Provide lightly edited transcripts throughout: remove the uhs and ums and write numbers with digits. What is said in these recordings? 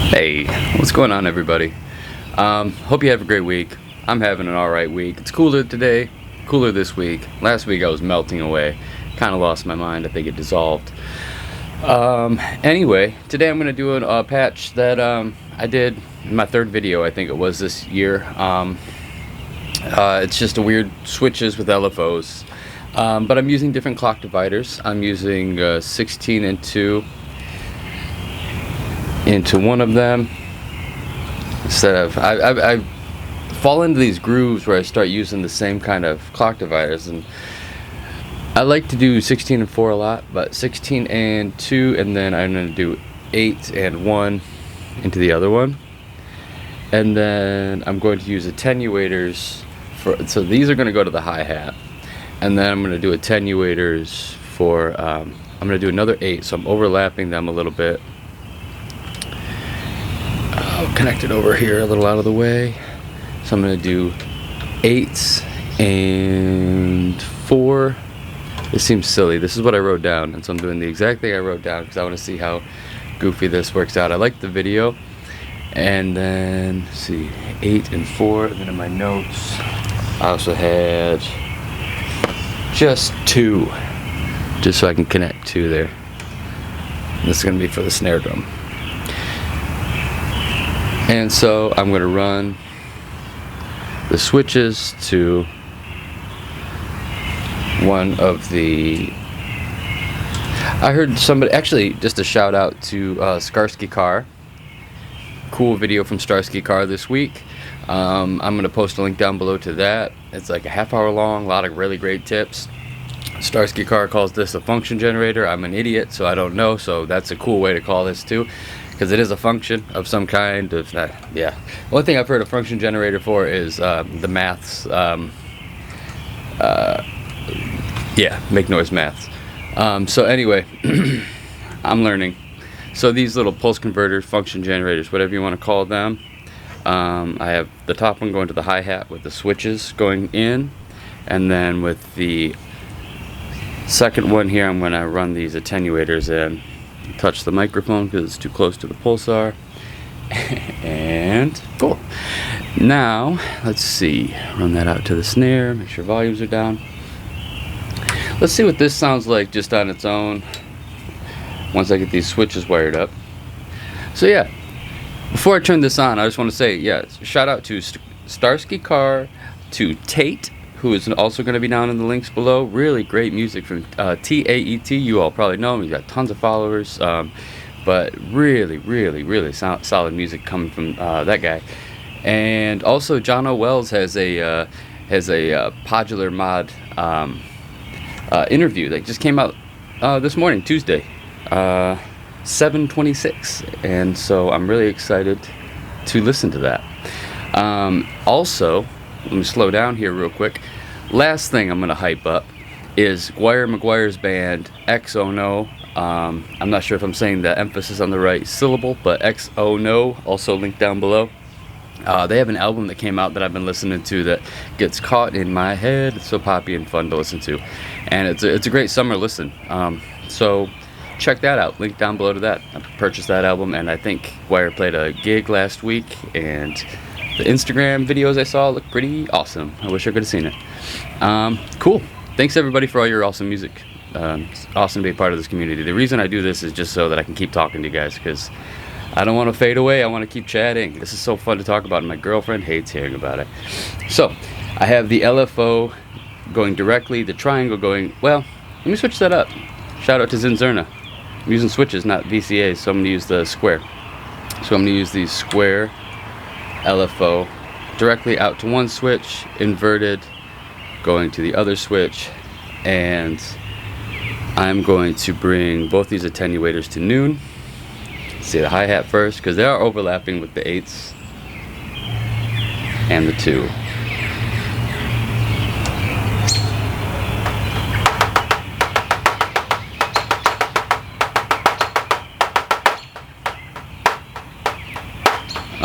Hey, what's going on, everybody? Hope you have a great week. I'm having an alright week. It's cooler today, cooler this week. Last week I was melting away. Kind of lost my mind. I think it dissolved. Anyway, today I'm going to do a patch that I did in my third video, I think it was this year. It's just a weird switches with LFOs. But I'm using different clock dividers. I'm using 16 into one of them instead of I fall into these grooves where I start using the same kind of clock dividers, and I like to do 16 and 4 a lot, but 16 and 2, and then I'm going to do 8 and 1 into the other one, and then I'm going to use attenuators so these are going to go to the hi-hat, and then I'm going to do attenuators for I'm going to do another 8, so I'm overlapping them a little bit. I'll connect it over here a little out of the way. So I'm going to do 8 and 4. This seems silly. This is what I wrote down, and so I'm doing the exact thing I wrote down because I want to see how goofy this works out. I like the video. And then, let's see, 8 and 4. And then in my notes, I also had just 2, just so I can connect 2 there. And this is going to be for the snare drum. And so I'm going to run the switches to one of the, I heard somebody, actually just a shout out to Skarsky Car. Cool video from Starsky Car this week. I'm going to post a link down below to that. It's like a half-hour long, a lot of really great tips. Starsky Car calls this a function generator. I'm an idiot, so I don't know, so that's a cool way to call this too, because it is a function of some kind of, yeah. The only thing I've heard a function generator for is the maths, yeah, make noise maths. So anyway, I'm learning. So these little pulse converters, function generators, whatever you want to call them, I have the top one going to the hi-hat with the switches going in, and then with the second one here, I'm going to run these attenuators in. Touch the microphone because it's too close to the pulsar. And cool. Now let's see, run that out to the snare, make sure volumes are down. Let's see what this sounds like just on its own once I get these switches wired up. So yeah, before I turn this on, I just want to say, yeah, shout out to Starsky Car, to Tate, who is also going to be down in the links below. Really great music from T-A-E-T. You all probably know him. He's got tons of followers, but really solid music coming from that guy. And also, John O. Wells has a Podular Mod interview that just came out this morning, Tuesday, 7/26, and so I'm really excited to listen to that. Also, let me slow down here real quick. Last thing I'm going to hype up is McGuire's band, XO No. I'm not sure if I'm saying the emphasis on the right syllable, but XO No, also linked down below. They have an album that came out that I've been listening to that gets caught in my head. It's so poppy and fun to listen to, and it's a great summer listen. So check that out, link down below to that. I purchased that album, and I think McGuire played a gig last week, and the Instagram videos I saw look pretty awesome. I wish I could have seen it. Cool. Thanks everybody for all your awesome music. It's awesome to be a part of this community. The reason I do this is just so that I can keep talking to you guys, because I don't want to fade away. I want to keep chatting. This is so fun to talk about, and my girlfriend hates hearing about it. So I have the LFO going directly, the triangle going, well, let me switch that up. Shout out to Zinzerna. I'm using switches, not VCAs, so I'm going to use the square. So I'm going to use these square LFO directly out to one switch, inverted, going to the other switch, and I'm going to bring both these attenuators to noon. See the hi-hat first, because they are overlapping with the 8s and the 2.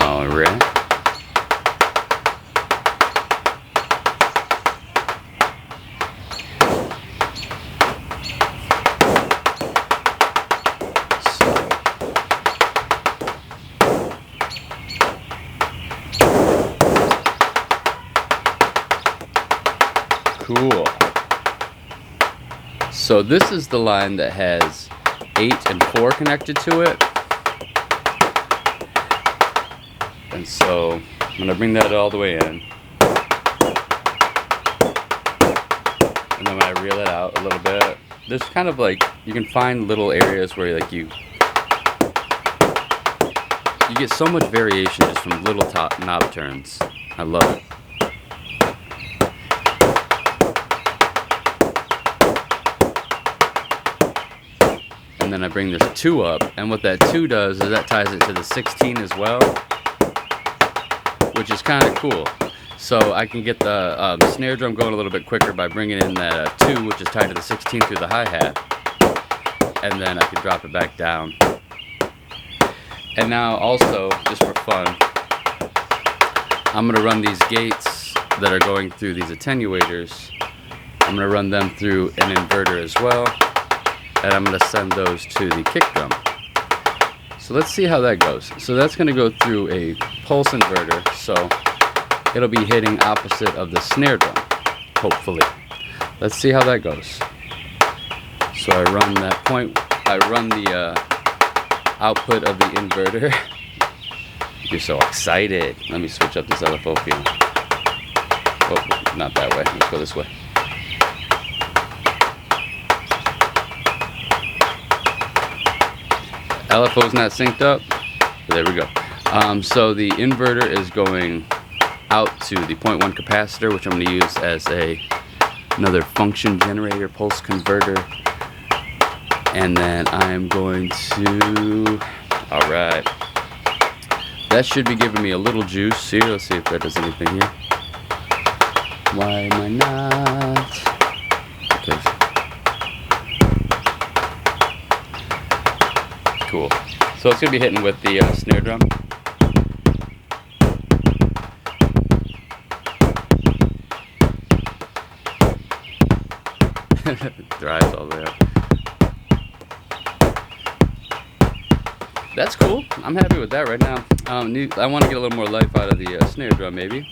All right. So this is the line that has 8 and 4 connected to it. And so I'm going to bring that all the way in. And then when I reel it out a little bit, there's kind of like, you can find little areas where like you get so much variation just from little knob turns. I love it. And then I bring this 2 up, and what that 2 does is that ties it to the 16 as well, which is kind of cool. So I can get the snare drum going a little bit quicker by bringing in that 2, which is tied to the 16 through the hi-hat, and then I can drop it back down. And now also, just for fun, I'm going to run these gates that are going through these attenuators. I'm going to run them through an inverter as well, and I'm going to send those to the kick drum. So let's see how that goes. So that's going to go through a pulse inverter, so it'll be hitting opposite of the snare drum, hopefully. Let's see how that goes. So I run that point, I run the output of the inverter. You're so excited. Let me switch up this LFO for you. Oh, not that way. Let's go this way. LFO's not synced up. There we go. So the inverter is going out to the 0.1 capacitor, which I'm going to use as another function generator, pulse converter. And then I'm going to, all right, that should be giving me a little juice here. Let's see if that does anything here. Why am I not? Because, cool. So it's going to be hitting with the snare drum. Drives all the way up. That's cool. I'm happy with that right now. I want to get a little more life out of the snare drum, maybe.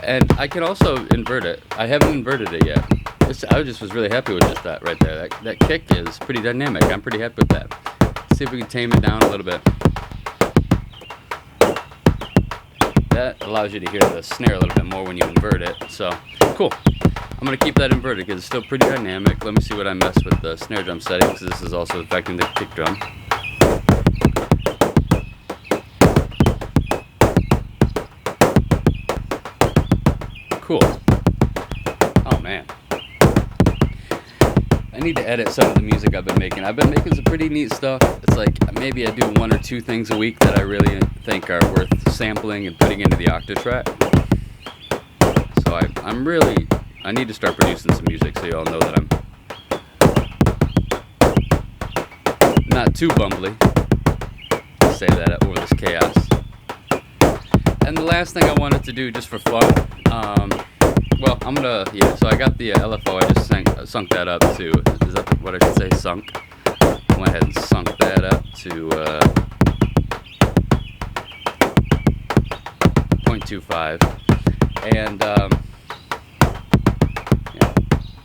And I can also invert it. I haven't inverted it yet. I just was really happy with just that right there. That kick is pretty dynamic. I'm pretty happy with that. Let's see if we can tame it down a little bit. That allows you to hear the snare a little bit more when you invert it. So, cool. I'm going to keep that inverted because it's still pretty dynamic. Let me see what I messed with the snare drum settings, because this is also affecting the kick drum. Cool. Oh man. I need to edit some of the music I've been making. I've been making some pretty neat stuff. It's like maybe I do 1 or 2 things a week that I really think are worth sampling and putting into the Octatrack. So I need to start producing some music so you all know that I'm not too bumbly to say that over this chaos. And the last thing I wanted to do just for fun, well, so I got the LFO, I just sunk that up to, is that what I should say, sunk? I went ahead and sunk that up to 0.25, and yeah,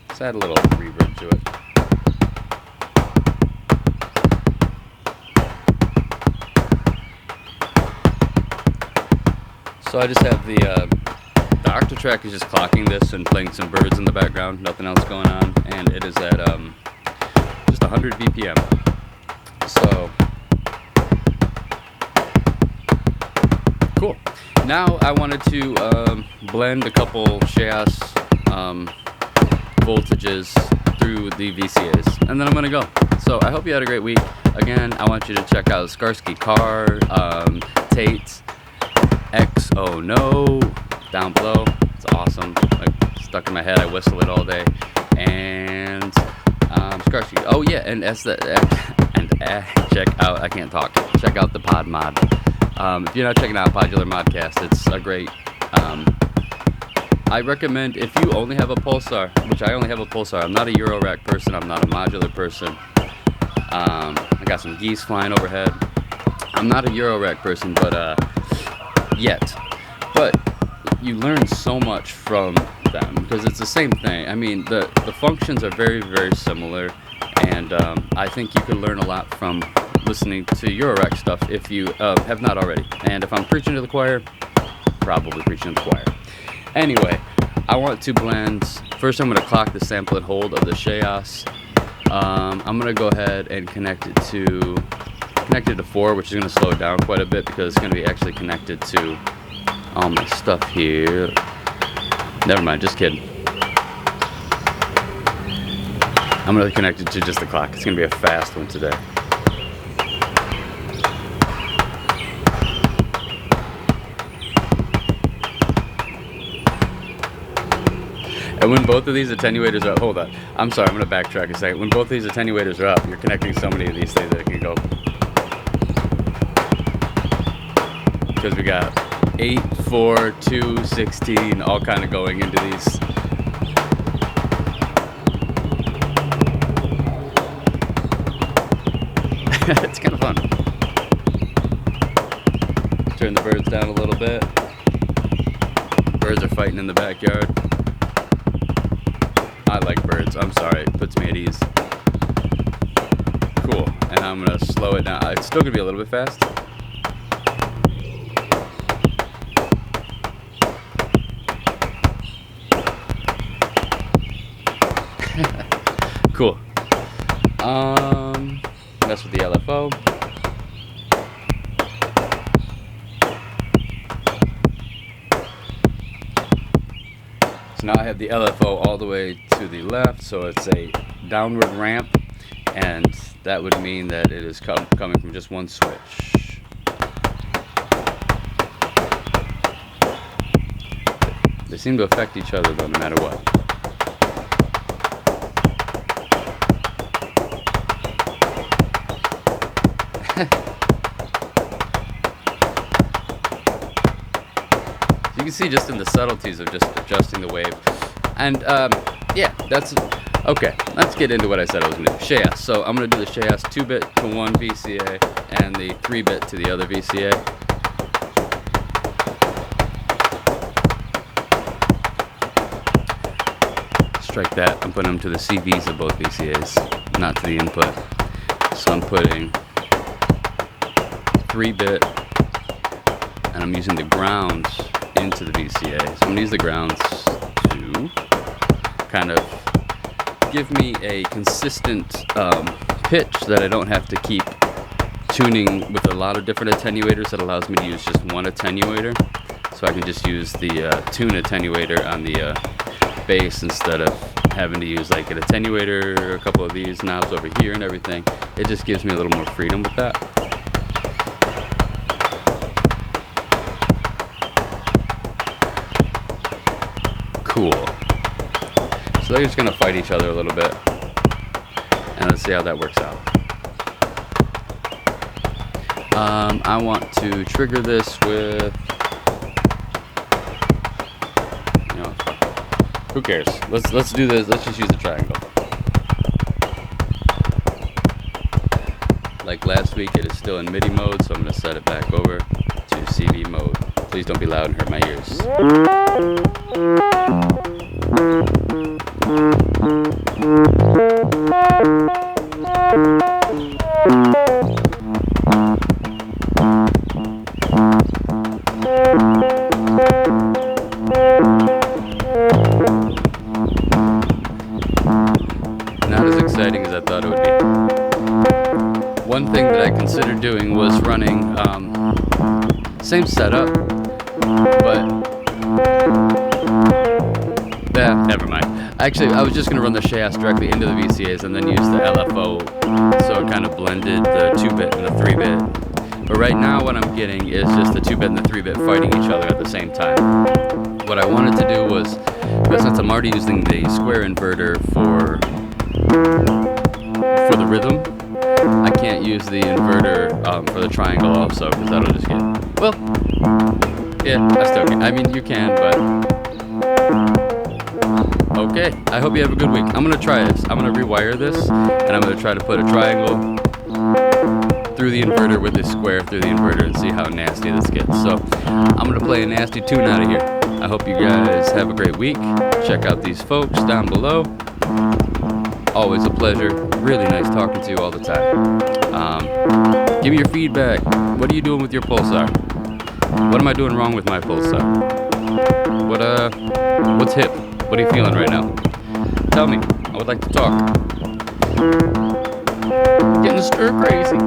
let's add a little reverb to it. So I just have the Octatrack is just clocking this and playing some birds in the background, nothing else going on, and it is at just 100 BPM. So cool. Now I wanted to blend a couple Chaos voltages through the VCAs, and then I'm gonna go. So I hope you had a great week. Again, I want you to check out Skarsky Car, Tate, XO No, down below. It's awesome. Like, stuck in my head. I whistle it all day. And Skarsky. Oh yeah, and check out. I can't talk. Check out the Pod Mod. If you're not checking out Podular Modcast, it's a great. I recommend if you only have a Pulsar, which I only have a Pulsar. I'm not a Euro rack person. I'm not a modular person. I got some geese flying overhead. I'm not a Euro rack person, but yet. But you learn so much from them, because it's the same thing. I mean, the functions are very, very similar, and I think you can learn a lot from listening to Eurorack stuff if you have not already. And if I'm preaching to the choir, probably preaching to the choir. Anyway, I want to blend. First, I'm going to clock the sample and hold of the Chaos. I'm going to go ahead and connect it to 4, which is going to slow it down quite a bit because it's going to be actually connected to all my stuff here. Never mind, just kidding. I'm going to connect it to just the clock. It's going to be a fast one today. And when both of these attenuators are, hold on, I'm sorry, I'm going to backtrack a second. When both of these attenuators are up, you're connecting so many of these things that it can go. Because we got 8, 4, 2, 16, all kind of going into these. It's kind of fun. Turn the birds down a little bit. Birds are fighting in the backyard. I like birds. I'm sorry. It puts me at ease. Cool. And I'm going to slow it down. It's still going to be a little bit fast. Cool. Mess with the LFO. So now I have the LFO all the way to the left, so it's a downward ramp, and that would mean that it is coming from just one switch. They seem to affect each other though, no matter what. You can see just in the subtleties of just adjusting the wave. And yeah, that's okay. Let's get into what I said I was going to do. Chaos. So I'm going to do the Chaos 2-bit to one VCA and the 3-bit to the other VCA. Strike that. I'm putting them to the CVs of both VCAs, not to the input. So I'm putting 3-bit, and I'm using the grounds into the VCA. So I'm going to use the grounds to kind of give me a consistent pitch that I don't have to keep tuning with a lot of different attenuators. That allows me to use just one attenuator. So I can just use the tune attenuator on the bass instead of having to use like an attenuator, a couple of these knobs over here and everything. It just gives me a little more freedom with that. Cool. So they're just going to fight each other a little bit, and let's see how that works out. I want to trigger this with, you know, who cares? Let's do this. Let's just use the triangle. Like last week, it is still in MIDI mode, so I'm going to set it back over to CV mode. Please don't be loud and hurt my ears. Not as exciting as I thought it would be. One thing that I considered doing was running same setup, but never mind. Actually, I was just going to run the Chaos directly into the VCAs and then use the LFO, so it kind of blended the 2-bit and the 3-bit. But right now what I'm getting is just the 2-bit and the 3-bit fighting each other at the same time. What I wanted to do was, since I'm already using the square inverter for the rhythm, I can't use the inverter for the triangle also, because that'll just get, well, yeah, I still can. I mean, you can, but okay. I hope you have a good week. I'm going to try this. I'm going to rewire this, and I'm going to try to put a triangle through the inverter with a square through the inverter and see how nasty this gets. So I'm going to play a nasty tune out of here. I hope you guys have a great week. Check out these folks down below. Always a pleasure. Really nice talking to you all the time. Give me your feedback. What are you doing with your Pulsar? What am I doing wrong with my Pulsar? What's hip? What are you feeling right now? Tell me. I would like to talk. Getting stir crazy.